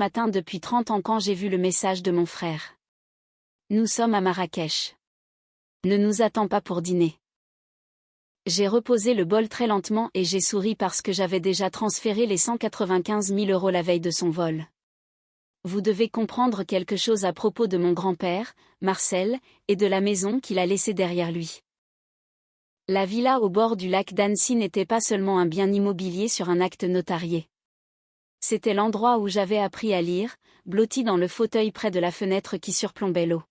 Matin depuis 30 ans quand j'ai vu le message de mon frère. Nous sommes à Marrakech. Ne nous attends pas pour dîner. J'ai reposé le bol très lentement et j'ai souri parce que j'avais déjà transféré les 195 000 € la veille de son vol. Vous devez comprendre quelque chose à propos de mon grand-père, Marcel, et de la maison qu'il a laissée derrière lui. La villa au bord du lac d'Annecy n'était pas seulement un bien immobilier sur un acte notarié. C'était l'endroit où j'avais appris à lire, blotti dans le fauteuil près de la fenêtre qui surplombait l'eau.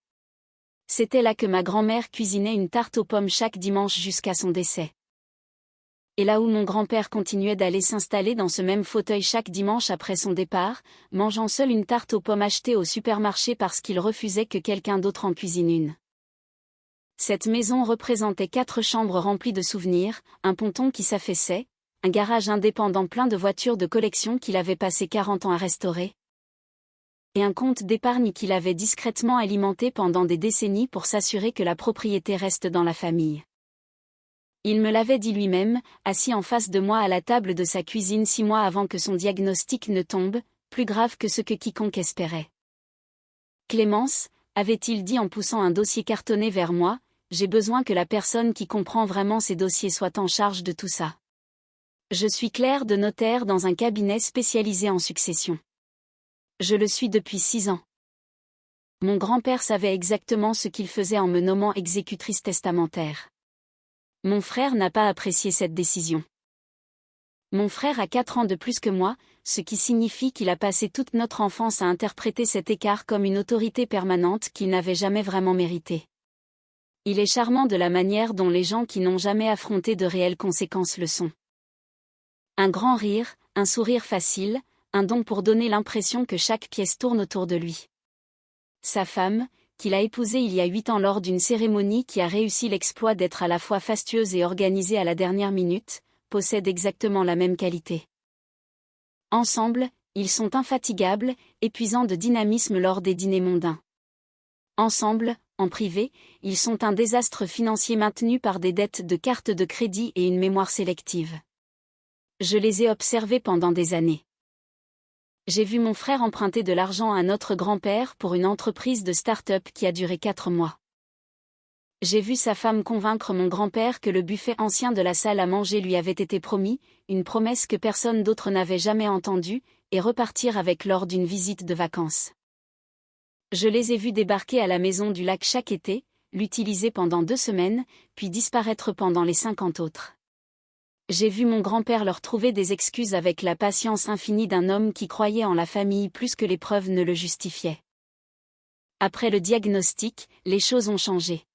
C'était là que ma grand-mère cuisinait une tarte aux pommes chaque dimanche jusqu'à son décès. Et là où mon grand-père continuait d'aller s'installer dans ce même fauteuil chaque dimanche après son départ, mangeant seul une tarte aux pommes achetée au supermarché parce qu'il refusait que quelqu'un d'autre en cuisine une. Cette maison représentait 4 chambres remplies de souvenirs, un ponton qui s'affaissait, un garage indépendant plein de voitures de collection qu'il avait passé 40 ans à restaurer, et un compte d'épargne qu'il avait discrètement alimenté pendant des décennies pour s'assurer que la propriété reste dans la famille. Il me l'avait dit lui-même, assis en face de moi à la table de sa cuisine 6 mois avant que son diagnostic ne tombe, plus grave que ce que quiconque espérait. Clémence, avait-il dit en poussant un dossier cartonné vers moi, j'ai besoin que la personne qui comprend vraiment ces dossiers soit en charge de tout ça. Je suis clerc de notaire dans un cabinet spécialisé en succession. Je le suis depuis 6 ans. Mon grand-père savait exactement ce qu'il faisait en me nommant exécutrice testamentaire. Mon frère n'a pas apprécié cette décision. Mon frère a 4 ans de plus que moi, ce qui signifie qu'il a passé toute notre enfance à interpréter cet écart comme une autorité permanente qu'il n'avait jamais vraiment méritée. Il est charmant de la manière dont les gens qui n'ont jamais affronté de réelles conséquences le sont. Un grand rire, un sourire facile, un don pour donner l'impression que chaque pièce tourne autour de lui. Sa femme, qu'il a épousée il y a 8 ans lors d'une cérémonie qui a réussi l'exploit d'être à la fois fastueuse et organisée à la dernière minute, possède exactement la même qualité. Ensemble, ils sont infatigables, épuisants de dynamisme lors des dîners mondains. Ensemble, en privé, ils sont un désastre financier maintenu par des dettes de cartes de crédit et une mémoire sélective. Je les ai observés pendant des années. J'ai vu mon frère emprunter de l'argent à notre grand-père pour une entreprise de start-up qui a duré 4 mois. J'ai vu sa femme convaincre mon grand-père que le buffet ancien de la salle à manger lui avait été promis, une promesse que personne d'autre n'avait jamais entendue, et repartir avec lors d'une visite de vacances. Je les ai vus débarquer à la maison du lac chaque été, l'utiliser pendant 2 semaines, puis disparaître pendant les 50 autres. J'ai vu mon grand-père leur trouver des excuses avec la patience infinie d'un homme qui croyait en la famille plus que les preuves ne le justifiaient. Après le diagnostic, les choses ont changé.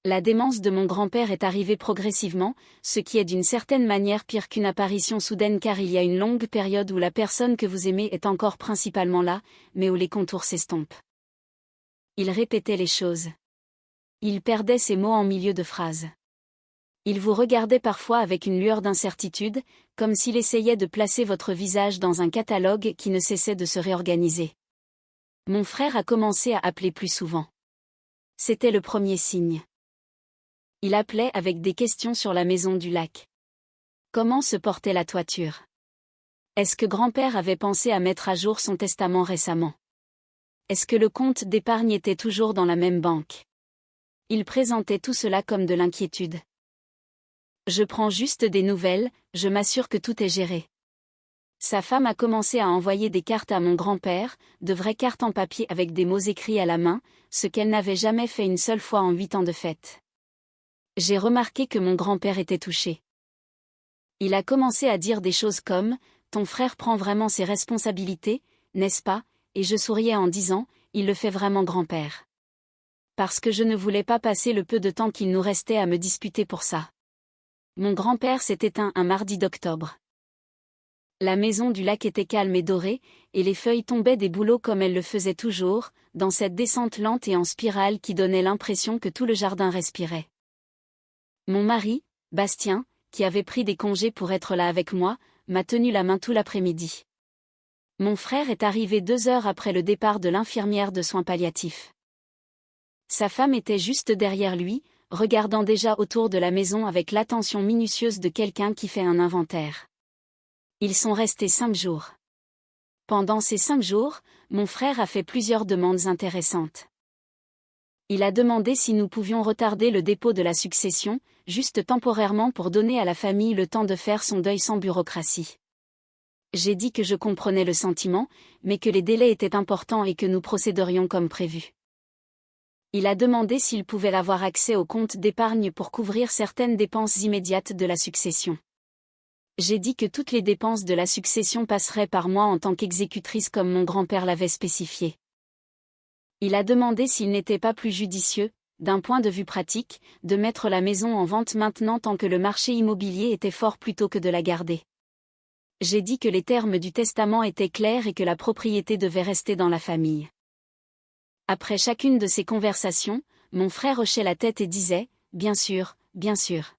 La démence de mon grand-père est arrivée progressivement, ce qui est d'une certaine manière pire qu'une apparition soudaine car il y a une longue période où la personne que vous aimez est encore principalement là, mais où les contours s'estompent. Il répétait les choses. Il perdait ses mots en milieu de phrase. Il vous regardait parfois avec une lueur d'incertitude, comme s'il essayait de placer votre visage dans un catalogue qui ne cessait de se réorganiser. Mon frère a commencé à appeler plus souvent. C'était le premier signe. Il appelait avec des questions sur la maison du lac. Comment se portait la toiture? Est-ce que grand-père avait pensé à mettre à jour son testament récemment? Est-ce que le compte d'épargne était toujours dans la même banque? Il présentait tout cela comme de l'inquiétude. Je prends juste des nouvelles, je m'assure que tout est géré. Sa femme a commencé à envoyer des cartes à mon grand-père, de vraies cartes en papier avec des mots écrits à la main, ce qu'elle n'avait jamais fait une seule fois en 8 ans de fête. J'ai remarqué que mon grand-père était touché. Il a commencé à dire des choses comme « Ton frère prend vraiment ses responsabilités, n'est-ce pas ?» et je souriais en disant « Il le fait vraiment grand-père. » Parce que je ne voulais pas passer le peu de temps qu'il nous restait à me disputer pour ça. Mon grand-père s'est éteint un mardi d'octobre. La maison du lac était calme et dorée, et les feuilles tombaient des bouleaux comme elles le faisaient toujours, dans cette descente lente et en spirale qui donnait l'impression que tout le jardin respirait. Mon mari, Bastien, qui avait pris des congés pour être là avec moi, m'a tenu la main tout l'après-midi. Mon frère est arrivé 2 heures après le départ de l'infirmière de soins palliatifs. Sa femme était juste derrière lui, regardant déjà autour de la maison avec l'attention minutieuse de quelqu'un qui fait un inventaire. Ils sont restés 5 jours. Pendant ces 5 jours, mon frère a fait plusieurs demandes intéressantes. Il a demandé si nous pouvions retarder le dépôt de la succession, juste temporairement pour donner à la famille le temps de faire son deuil sans bureaucratie. J'ai dit que je comprenais le sentiment, mais que les délais étaient importants et que nous procéderions comme prévu. Il a demandé s'il pouvait avoir accès au compte d'épargne pour couvrir certaines dépenses immédiates de la succession. J'ai dit que toutes les dépenses de la succession passeraient par moi en tant qu'exécutrice comme mon grand-père l'avait spécifié. Il a demandé s'il n'était pas plus judicieux, d'un point de vue pratique, de mettre la maison en vente maintenant tant que le marché immobilier était fort plutôt que de la garder. J'ai dit que les termes du testament étaient clairs et que la propriété devait rester dans la famille. Après chacune de ces conversations, mon frère hochait la tête et disait « Bien sûr, bien sûr ».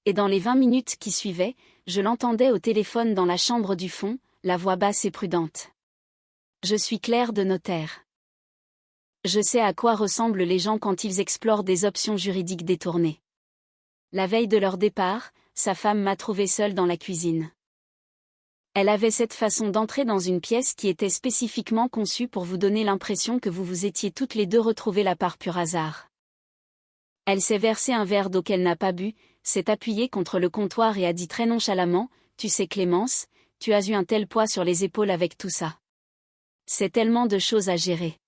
Et dans les 20 minutes qui suivaient, je l'entendais au téléphone dans la chambre du fond, la voix basse et prudente. Je suis Claire de notaire. Je sais à quoi ressemblent les gens quand ils explorent des options juridiques détournées. La veille de leur départ, sa femme m'a trouvée seule dans la cuisine. Elle avait cette façon d'entrer dans une pièce qui était spécifiquement conçue pour vous donner l'impression que vous vous étiez toutes les deux retrouvées là par pur hasard. Elle s'est versé un verre d'eau qu'elle n'a pas bu, s'est appuyée contre le comptoir et a dit très nonchalamment « Tu sais Clémence, tu as eu un tel poids sur les épaules avec tout ça. C'est tellement de choses à gérer. »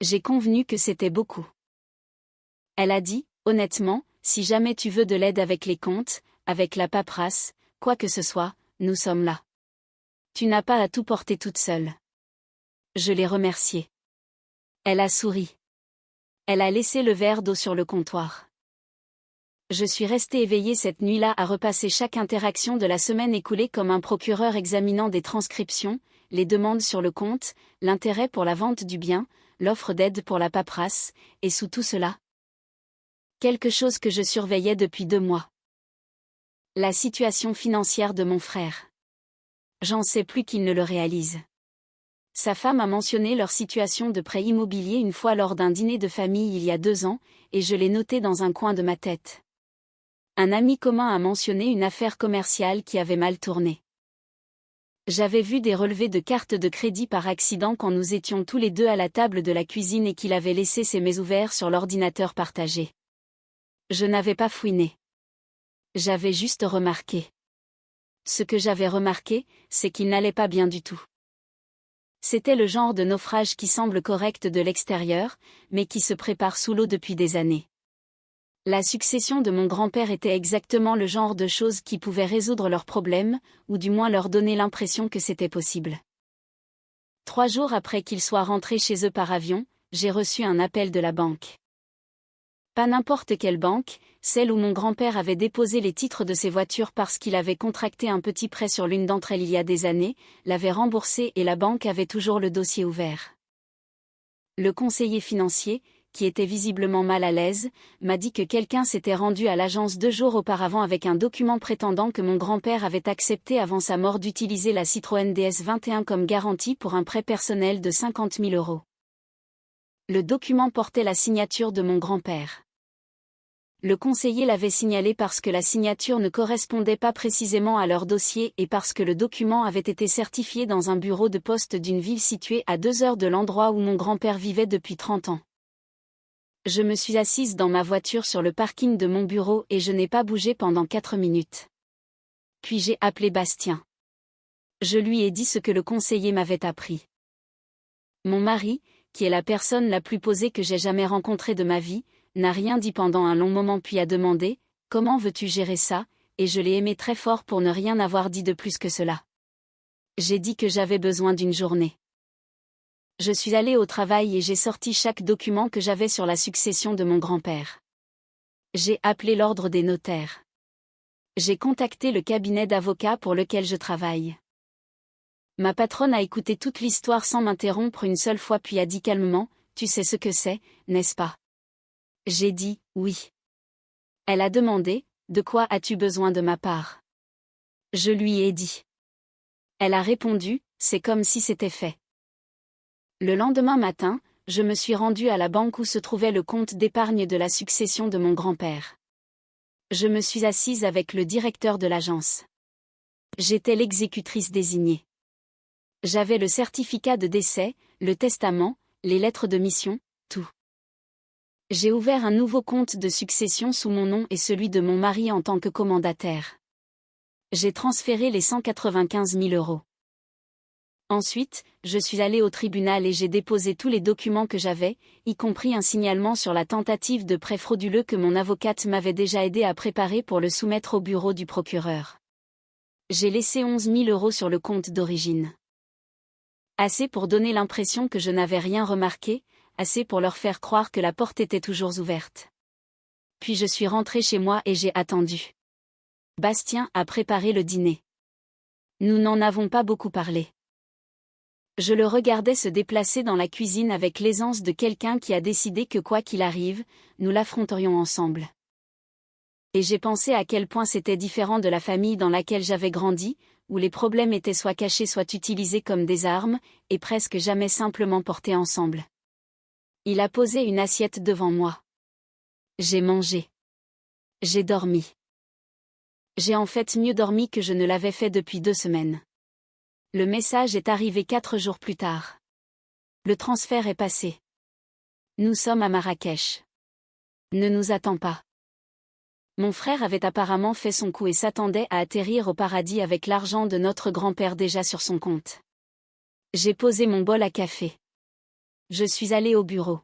J'ai convenu que c'était beaucoup. Elle a dit « Honnêtement, si jamais tu veux de l'aide avec les comptes, avec la paperasse, quoi que ce soit, nous sommes là. Tu n'as pas à tout porter toute seule. » Je l'ai remerciée. Elle a souri. Elle a laissé le verre d'eau sur le comptoir. Je suis restée éveillée cette nuit-là à repasser chaque interaction de la semaine écoulée comme un procureur examinant des transcriptions, les demandes sur le compte, l'intérêt pour la vente du bien, l'offre d'aide pour la paperasse, et sous tout cela, quelque chose que je surveillais depuis 2 mois. La situation financière de mon frère. J'en sais plus qu'il ne le réalise. Sa femme a mentionné leur situation de prêt immobilier une fois lors d'un dîner de famille il y a 2 ans, et je l'ai noté dans un coin de ma tête. Un ami commun a mentionné une affaire commerciale qui avait mal tourné. J'avais vu des relevés de cartes de crédit par accident quand nous étions tous les deux à la table de la cuisine et qu'il avait laissé ses mails ouverts sur l'ordinateur partagé. Je n'avais pas fouiné. J'avais juste remarqué. Ce que j'avais remarqué, c'est qu'il n'allait pas bien du tout. C'était le genre de naufrage qui semble correct de l'extérieur, mais qui se prépare sous l'eau depuis des années. La succession de mon grand-père était exactement le genre de choses qui pouvait résoudre leurs problèmes, ou du moins leur donner l'impression que c'était possible. 3 jours après qu'ils soient rentrés chez eux par avion, j'ai reçu un appel de la banque. Pas n'importe quelle banque, celle où mon grand-père avait déposé les titres de ses voitures parce qu'il avait contracté un petit prêt sur l'une d'entre elles il y a des années, l'avait remboursé et la banque avait toujours le dossier ouvert. Le conseiller financier, qui était visiblement mal à l'aise, m'a dit que quelqu'un s'était rendu à l'agence 2 jours auparavant avec un document prétendant que mon grand-père avait accepté avant sa mort d'utiliser la Citroën DS21 comme garantie pour un prêt personnel de 50 000 €. Le document portait la signature de mon grand-père. Le conseiller l'avait signalé parce que la signature ne correspondait pas précisément à leur dossier et parce que le document avait été certifié dans un bureau de poste d'une ville située à 2 heures de l'endroit où mon grand-père vivait depuis 30 ans. Je me suis assise dans ma voiture sur le parking de mon bureau et je n'ai pas bougé pendant 4 minutes. Puis j'ai appelé Bastien. Je lui ai dit ce que le conseiller m'avait appris. Mon mari, qui est la personne la plus posée que j'ai jamais rencontrée de ma vie, n'a rien dit pendant un long moment puis a demandé « Comment veux-tu gérer ça ?» et je l'ai aimé très fort pour ne rien avoir dit de plus que cela. J'ai dit que j'avais besoin d'une journée. Je suis allée au travail et j'ai sorti chaque document que j'avais sur la succession de mon grand-père. J'ai appelé l'ordre des notaires. J'ai contacté le cabinet d'avocats pour lequel je travaille. Ma patronne a écouté toute l'histoire sans m'interrompre une seule fois puis a dit calmement « Tu sais ce que c'est, n'est-ce pas ?» J'ai dit « Oui ». Elle a demandé « De quoi as-tu besoin de ma part ?» Je lui ai dit. Elle a répondu « C'est comme si c'était fait ». Le lendemain matin, je me suis rendue à la banque où se trouvait le compte d'épargne de la succession de mon grand-père. Je me suis assise avec le directeur de l'agence. J'étais l'exécutrice désignée. J'avais le certificat de décès, le testament, les lettres de mission, tout. J'ai ouvert un nouveau compte de succession sous mon nom et celui de mon mari en tant que commandataire. J'ai transféré les 195 000 euros. Ensuite, je suis allé au tribunal et j'ai déposé tous les documents que j'avais, y compris un signalement sur la tentative de prêt frauduleux que mon avocate m'avait déjà aidé à préparer pour le soumettre au bureau du procureur. J'ai laissé 11 000 euros sur le compte d'origine. Assez pour donner l'impression que je n'avais rien remarqué, assez pour leur faire croire que la porte était toujours ouverte. Puis je suis rentrée chez moi et j'ai attendu. Bastien a préparé le dîner. Nous n'en avons pas beaucoup parlé. Je le regardais se déplacer dans la cuisine avec l'aisance de quelqu'un qui a décidé que quoi qu'il arrive, nous l'affronterions ensemble. Et j'ai pensé à quel point c'était différent de la famille dans laquelle j'avais grandi, où les problèmes étaient soit cachés soit utilisés comme des armes, et presque jamais simplement portés ensemble. Il a posé une assiette devant moi. J'ai mangé. J'ai dormi. J'ai en fait mieux dormi que je ne l'avais fait depuis 2 semaines. Le message est arrivé 4 jours plus tard. Le transfert est passé. Nous sommes à Marrakech. Ne nous attends pas. Mon frère avait apparemment fait son coup et s'attendait à atterrir au paradis avec l'argent de notre grand-père déjà sur son compte. J'ai posé mon bol à café. Je suis allé au bureau.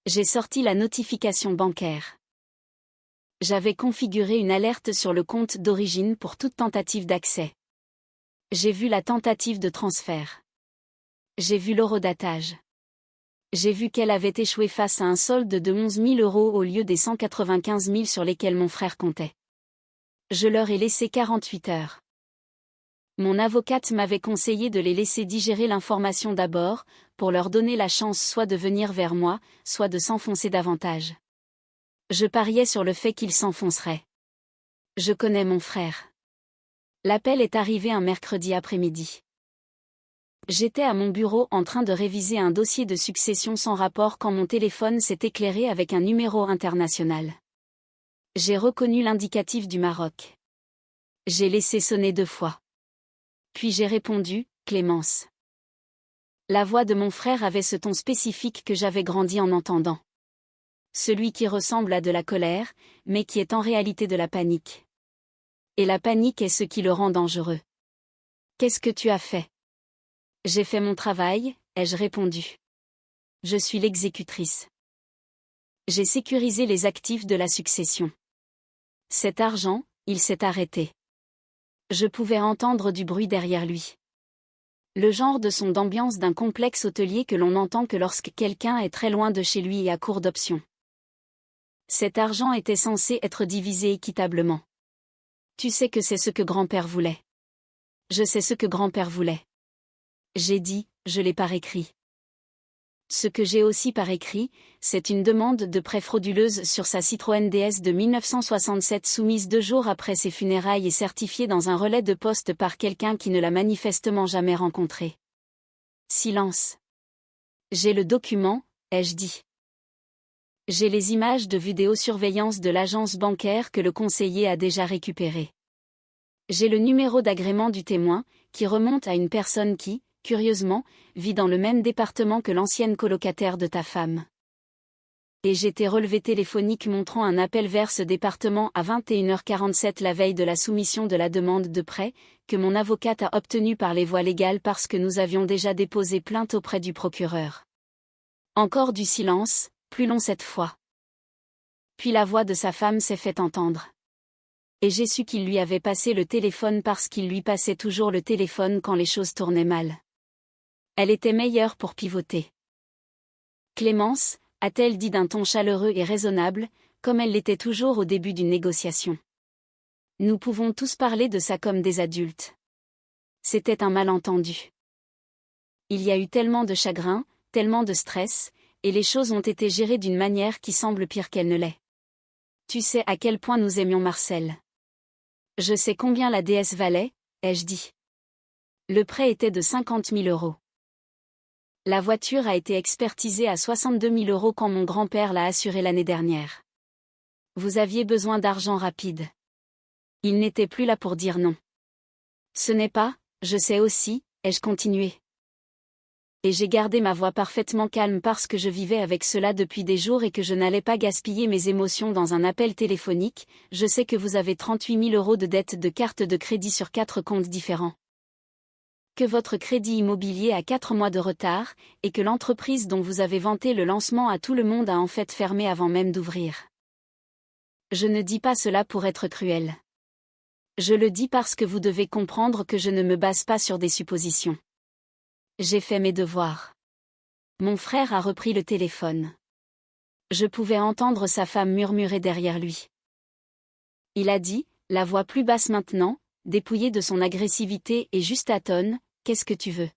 J'ai sorti la notification bancaire. J'avais configuré une alerte sur le compte d'origine pour toute tentative d'accès. J'ai vu la tentative de transfert. J'ai vu l'horodatage. J'ai vu qu'elle avait échoué face à un solde de 11 000 euros au lieu des 195 000 sur lesquels mon frère comptait. Je leur ai laissé 48 heures. Mon avocate m'avait conseillé de les laisser digérer l'information d'abord, pour leur donner la chance soit de venir vers moi, soit de s'enfoncer davantage. Je pariais sur le fait qu'ils s'enfonceraient. Je connais mon frère. L'appel est arrivé un mercredi après-midi. J'étais à mon bureau en train de réviser un dossier de succession sans rapport quand mon téléphone s'est éclairé avec un numéro international. J'ai reconnu l'indicatif du Maroc. J'ai laissé sonner 2 fois. Puis j'ai répondu, Clémence. La voix de mon frère avait ce ton spécifique que j'avais grandi en entendant. Celui qui ressemble à de la colère, mais qui est en réalité de la panique. Et la panique est ce qui le rend dangereux. Qu'est-ce que tu as fait? J'ai fait mon travail, ai-je répondu. Je suis l'exécutrice. J'ai sécurisé les actifs de la succession. Cet argent, il s'est arrêté. Je pouvais entendre du bruit derrière lui. Le genre de son d'ambiance d'un complexe hôtelier que l'on n'entend que lorsque quelqu'un est très loin de chez lui et à court d'options. Cet argent était censé être divisé équitablement. Tu sais que c'est ce que grand-père voulait. Je sais ce que grand-père voulait. J'ai dit, je l'ai par écrit. Ce que j'ai aussi par écrit, c'est une demande de prêt frauduleuse sur sa Citroën DS de 1967 soumise 2 jours après ses funérailles et certifiée dans un relais de poste par quelqu'un qui ne l'a manifestement jamais rencontré. Silence. J'ai le document, ai-je dit. J'ai les images de vidéosurveillance de l'agence bancaire que le conseiller a déjà récupérées. J'ai le numéro d'agrément du témoin, qui remonte à une personne qui, curieusement, vit dans le même département que l'ancienne colocataire de ta femme. Et j'ai tes relevés téléphoniques montrant un appel vers ce département à 21h47 la veille de la soumission de la demande de prêt, que mon avocate a obtenue par les voies légales parce que nous avions déjà déposé plainte auprès du procureur. Encore du silence, plus long cette fois. Puis la voix de sa femme s'est fait entendre. Et j'ai su qu'il lui avait passé le téléphone parce qu'il lui passait toujours le téléphone quand les choses tournaient mal. Elle était meilleure pour pivoter. Clémence, a-t-elle dit d'un ton chaleureux et raisonnable, comme elle l'était toujours au début d'une négociation. Nous pouvons tous parler de ça comme des adultes. C'était un malentendu. Il y a eu tellement de chagrin, tellement de stress, et les choses ont été gérées d'une manière qui semble pire qu'elle ne l'est. Tu sais à quel point nous aimions Marcel. Je sais combien la déesse valait, ai-je dit. Le prêt était de 50 000 euros. La voiture a été expertisée à 62 000 euros quand mon grand-père l'a assurée l'année dernière. Vous aviez besoin d'argent rapide. Il n'était plus là pour dire non. Ce n'est pas, je sais aussi, ai-je continué. Et j'ai gardé ma voix parfaitement calme parce que je vivais avec cela depuis des jours et que je n'allais pas gaspiller mes émotions dans un appel téléphonique. Je sais que vous avez 38 000 € de dette de carte de crédit sur 4 comptes différents. Que votre crédit immobilier a 4 mois de retard, et que l'entreprise dont vous avez vanté le lancement à tout le monde a en fait fermé avant même d'ouvrir. Je ne dis pas cela pour être cruel. Je le dis parce que vous devez comprendre que je ne me base pas sur des suppositions. J'ai fait mes devoirs. Mon frère a repris le téléphone. Je pouvais entendre sa femme murmurer derrière lui. Il a dit, la voix plus basse maintenant, dépouillé de son agressivité et juste atone, « Qu'est-ce que tu veux ?»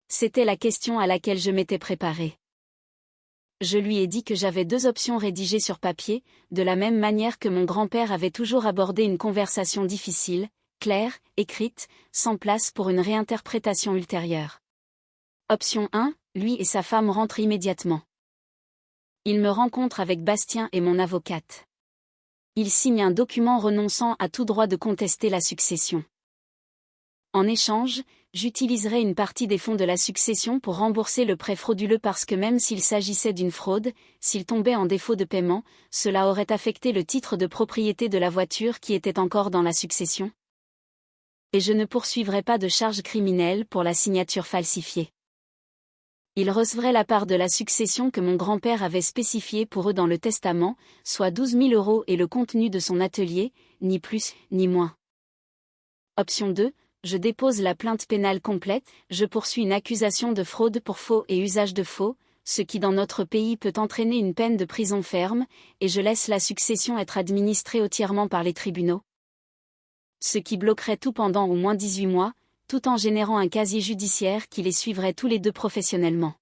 C'était la question à laquelle je m'étais préparée. Je lui ai dit que j'avais 2 options rédigées sur papier, de la même manière que mon grand-père avait toujours abordé une conversation difficile, claire, écrite, sans place pour une réinterprétation ultérieure. Option 1, lui et sa femme rentrent immédiatement. Il me rencontre avec Bastien et mon avocate. Il signe un document renonçant à tout droit de contester la succession. En échange, j'utiliserai une partie des fonds de la succession pour rembourser le prêt frauduleux parce que même s'il s'agissait d'une fraude, s'il tombait en défaut de paiement, cela aurait affecté le titre de propriété de la voiture qui était encore dans la succession. Et je ne poursuivrai pas de charges criminelles pour la signature falsifiée. Ils recevraient la part de la succession que mon grand-père avait spécifiée pour eux dans le testament, soit 12 000 € et le contenu de son atelier, ni plus, ni moins. Option 2, je dépose la plainte pénale complète, je poursuis une accusation de fraude pour faux et usage de faux, ce qui dans notre pays peut entraîner une peine de prison ferme, et je laisse la succession être administrée entièrement par les tribunaux. Ce qui bloquerait tout pendant au moins 18 mois, tout en générant un casier judiciaire qui les suivrait tous les deux professionnellement.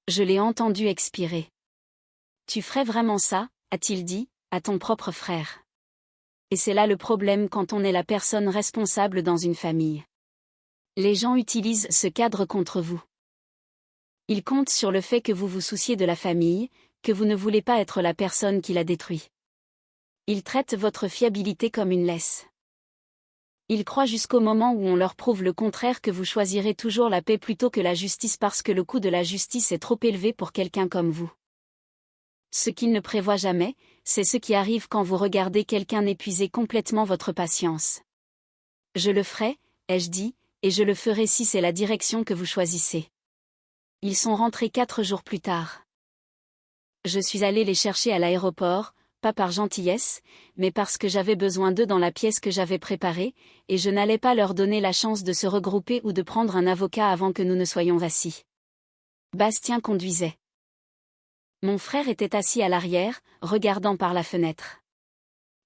Je l'ai entendu expirer. « Tu ferais vraiment ça ?» a-t-il dit, à ton propre frère. Et c'est là le problème quand on est la personne responsable dans une famille. Les gens utilisent ce cadre contre vous. Ils comptent sur le fait que vous vous souciez de la famille, que vous ne voulez pas être la personne qui la détruit. Ils traitent votre fiabilité comme une laisse. Ils croient jusqu'au moment où on leur prouve le contraire que vous choisirez toujours la paix plutôt que la justice parce que le coût de la justice est trop élevé pour quelqu'un comme vous. Ce qu'ils ne prévoient jamais, c'est ce qui arrive quand vous regardez quelqu'un épuiser complètement votre patience. Je le ferai, ai-je dit, et je le ferai si c'est la direction que vous choisissez. Ils sont rentrés 4 jours plus tard. Je suis allé les chercher à l'aéroport, pas par gentillesse, mais parce que j'avais besoin d'eux dans la pièce que j'avais préparée, et je n'allais pas leur donner la chance de se regrouper ou de prendre un avocat avant que nous ne soyons assis. Bastien conduisait. Mon frère était assis à l'arrière, regardant par la fenêtre.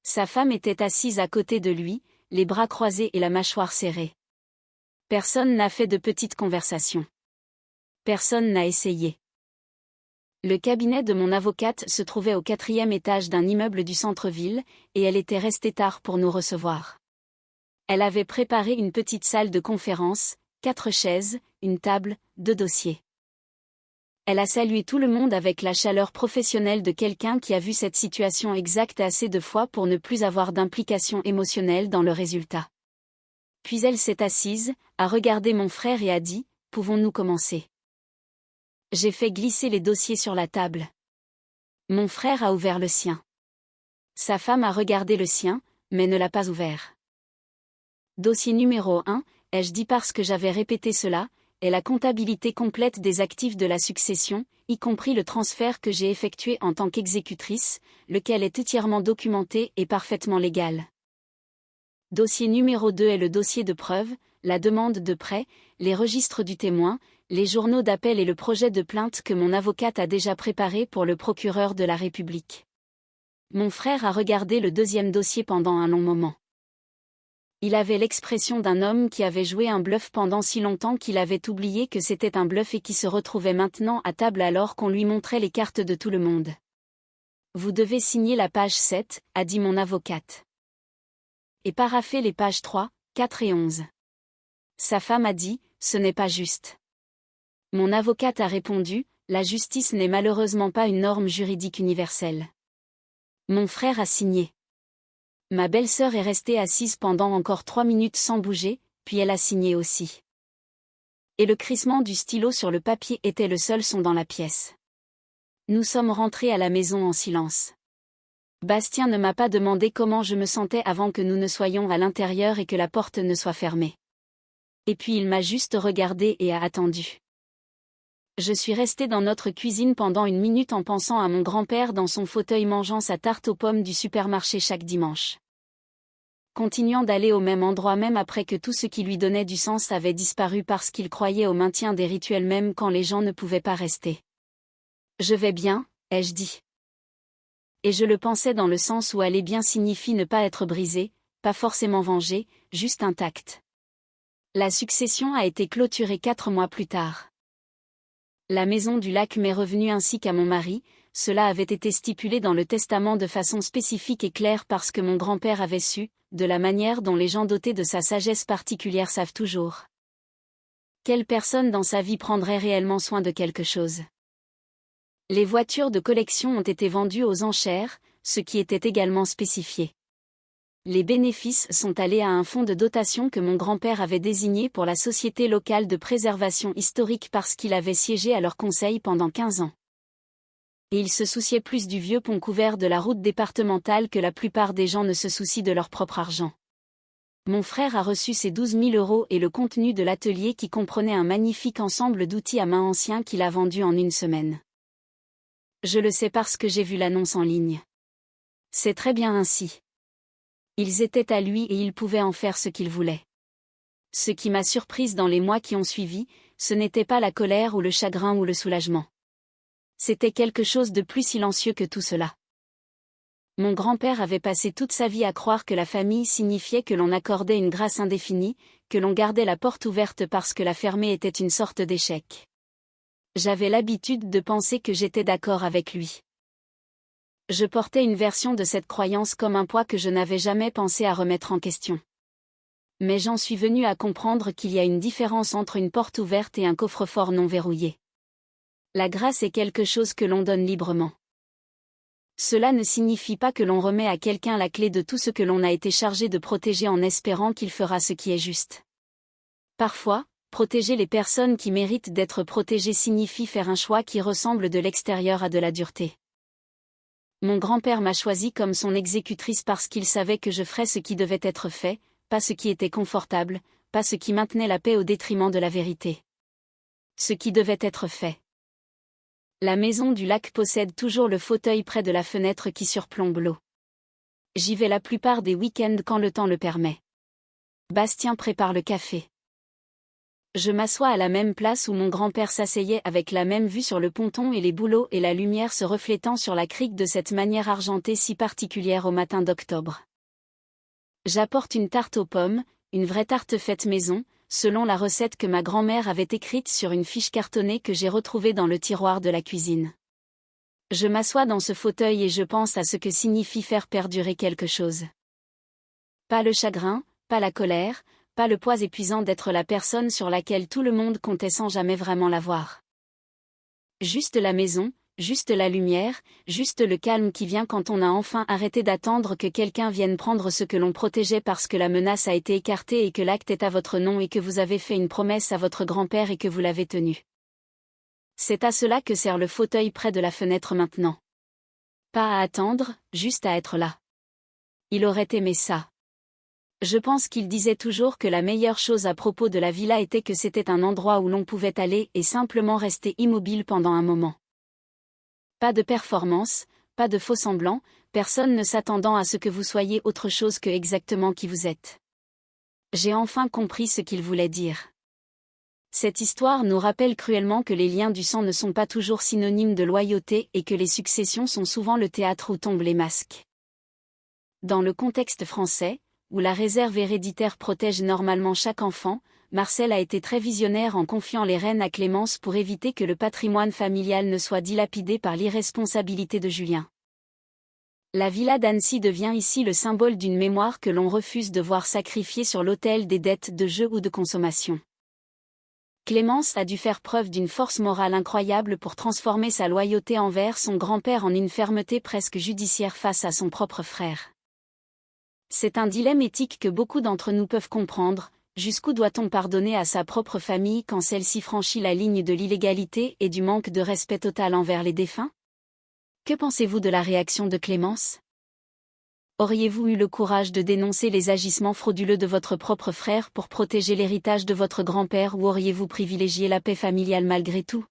Sa femme était assise à côté de lui, les bras croisés et la mâchoire serrée. Personne n'a fait de petite conversation. Personne n'a essayé. Le cabinet de mon avocate se trouvait au 4e étage d'un immeuble du centre-ville, et elle était restée tard pour nous recevoir. Elle avait préparé une petite salle de conférence, 4 chaises, une table, 2 dossiers. Elle a salué tout le monde avec la chaleur professionnelle de quelqu'un qui a vu cette situation exacte assez de fois pour ne plus avoir d'implication émotionnelle dans le résultat. Puis elle s'est assise, a regardé mon frère et a dit, « Pouvons-nous commencer ?» J'ai fait glisser les dossiers sur la table. Mon frère a ouvert le sien. Sa femme a regardé le sien, mais ne l'a pas ouvert. Dossier numéro 1, ai-je dit parce que j'avais répété cela, est la comptabilité complète des actifs de la succession, y compris le transfert que j'ai effectué en tant qu'exécutrice, lequel est entièrement documenté et parfaitement légal. Dossier numéro 2 est le dossier de preuve, la demande de prêt, les registres du témoin, les journaux d'appel et le projet de plainte que mon avocate a déjà préparé pour le procureur de la République. Mon frère a regardé le 2e dossier pendant un long moment. Il avait l'expression d'un homme qui avait joué un bluff pendant si longtemps qu'il avait oublié que c'était un bluff et qui se retrouvait maintenant à table alors qu'on lui montrait les cartes de tout le monde. « Vous devez signer la page 7, a dit mon avocate. Et parapher les pages 3, 4 et 11. Sa femme a dit, ce n'est pas juste. Mon avocate a répondu, la justice n'est malheureusement pas une norme juridique universelle. Mon frère a signé. Ma belle-sœur est restée assise pendant encore 3 minutes sans bouger, puis elle a signé aussi. Et le crissement du stylo sur le papier était le seul son dans la pièce. Nous sommes rentrés à la maison en silence. Bastien ne m'a pas demandé comment je me sentais avant que nous ne soyons à l'intérieur et que la porte ne soit fermée. Et puis il m'a juste regardé et a attendu. Je suis restée dans notre cuisine pendant une minute en pensant à mon grand-père dans son fauteuil mangeant sa tarte aux pommes du supermarché chaque dimanche. Continuant d'aller au même endroit même après que tout ce qui lui donnait du sens avait disparu parce qu'il croyait au maintien des rituels même quand les gens ne pouvaient pas rester. Je vais bien, ai-je dit. Et je le pensais dans le sens où aller bien signifie ne pas être brisé, pas forcément vengé, juste intact. La succession a été clôturée 4 mois plus tard. La maison du lac m'est revenue ainsi qu'à mon mari, cela avait été stipulé dans le testament de façon spécifique et claire parce que mon grand-père avait su, de la manière dont les gens dotés de sa sagesse particulière savent toujours. Quelle personne dans sa vie prendrait réellement soin de quelque chose? Les voitures de collection ont été vendues aux enchères, ce qui était également spécifié. Les bénéfices sont allés à un fonds de dotation que mon grand-père avait désigné pour la Société locale de préservation historique parce qu'il avait siégé à leur conseil pendant 15 ans. Et il se souciait plus du vieux pont couvert de la route départementale que la plupart des gens ne se soucient de leur propre argent. Mon frère a reçu ses 12 000 € et le contenu de l'atelier qui comprenait un magnifique ensemble d'outils à main anciens qu'il a vendu en une semaine. Je le sais parce que j'ai vu l'annonce en ligne. C'est très bien ainsi. Ils étaient à lui et il pouvait en faire ce qu'il voulait. Ce qui m'a surprise dans les mois qui ont suivi, ce n'était pas la colère ou le chagrin ou le soulagement. C'était quelque chose de plus silencieux que tout cela. Mon grand-père avait passé toute sa vie à croire que la famille signifiait que l'on accordait une grâce indéfinie, que l'on gardait la porte ouverte parce que la fermer était une sorte d'échec. J'avais l'habitude de penser que j'étais d'accord avec lui. Je portais une version de cette croyance comme un poids que je n'avais jamais pensé à remettre en question. Mais j'en suis venue à comprendre qu'il y a une différence entre une porte ouverte et un coffre-fort non verrouillé. La grâce est quelque chose que l'on donne librement. Cela ne signifie pas que l'on remet à quelqu'un la clé de tout ce que l'on a été chargé de protéger en espérant qu'il fera ce qui est juste. Parfois, protéger les personnes qui méritent d'être protégées signifie faire un choix qui ressemble de l'extérieur à de la dureté. Mon grand-père m'a choisi comme son exécutrice parce qu'il savait que je ferais ce qui devait être fait, pas ce qui était confortable, pas ce qui maintenait la paix au détriment de la vérité. Ce qui devait être fait. La maison du lac possède toujours le fauteuil près de la fenêtre qui surplombe l'eau. J'y vais la plupart des week-ends quand le temps le permet. Bastien prépare le café. Je m'assois à la même place où mon grand-père s'asseyait avec la même vue sur le ponton et les bouleaux et la lumière se reflétant sur la crique de cette manière argentée si particulière au matin d'octobre. J'apporte une tarte aux pommes, une vraie tarte faite maison, selon la recette que ma grand-mère avait écrite sur une fiche cartonnée que j'ai retrouvée dans le tiroir de la cuisine. Je m'assois dans ce fauteuil et je pense à ce que signifie faire perdurer quelque chose. Pas le chagrin, pas la colère, pas le poids épuisant d'être la personne sur laquelle tout le monde comptait sans jamais vraiment l'avoir. Juste la maison, juste la lumière, juste le calme qui vient quand on a enfin arrêté d'attendre que quelqu'un vienne prendre ce que l'on protégeait parce que la menace a été écartée et que l'acte est à votre nom et que vous avez fait une promesse à votre grand-père et que vous l'avez tenue. C'est à cela que sert le fauteuil près de la fenêtre maintenant. Pas à attendre, juste à être là. Il aurait aimé ça. Je pense qu'il disait toujours que la meilleure chose à propos de la villa était que c'était un endroit où l'on pouvait aller et simplement rester immobile pendant un moment. Pas de performance, pas de faux semblants, personne ne s'attendant à ce que vous soyez autre chose que exactement qui vous êtes. J'ai enfin compris ce qu'il voulait dire. Cette histoire nous rappelle cruellement que les liens du sang ne sont pas toujours synonymes de loyauté et que les successions sont souvent le théâtre où tombent les masques. Dans le contexte français, où la réserve héréditaire protège normalement chaque enfant, Marcel a été très visionnaire en confiant les rênes à Clémence pour éviter que le patrimoine familial ne soit dilapidé par l'irresponsabilité de Julien. La villa d'Annecy devient ici le symbole d'une mémoire que l'on refuse de voir sacrifiée sur l'autel des dettes de jeu ou de consommation. Clémence a dû faire preuve d'une force morale incroyable pour transformer sa loyauté envers son grand-père en une fermeté presque judiciaire face à son propre frère. C'est un dilemme éthique que beaucoup d'entre nous peuvent comprendre, Jusqu'où doit-on pardonner à sa propre famille quand celle-ci franchit la ligne de l'illégalité et du manque de respect total envers les défunts? Que pensez-vous de la réaction de Clémence? Auriez-vous eu le courage de dénoncer les agissements frauduleux de votre propre frère pour protéger l'héritage de votre grand-père ou auriez-vous privilégié la paix familiale malgré tout?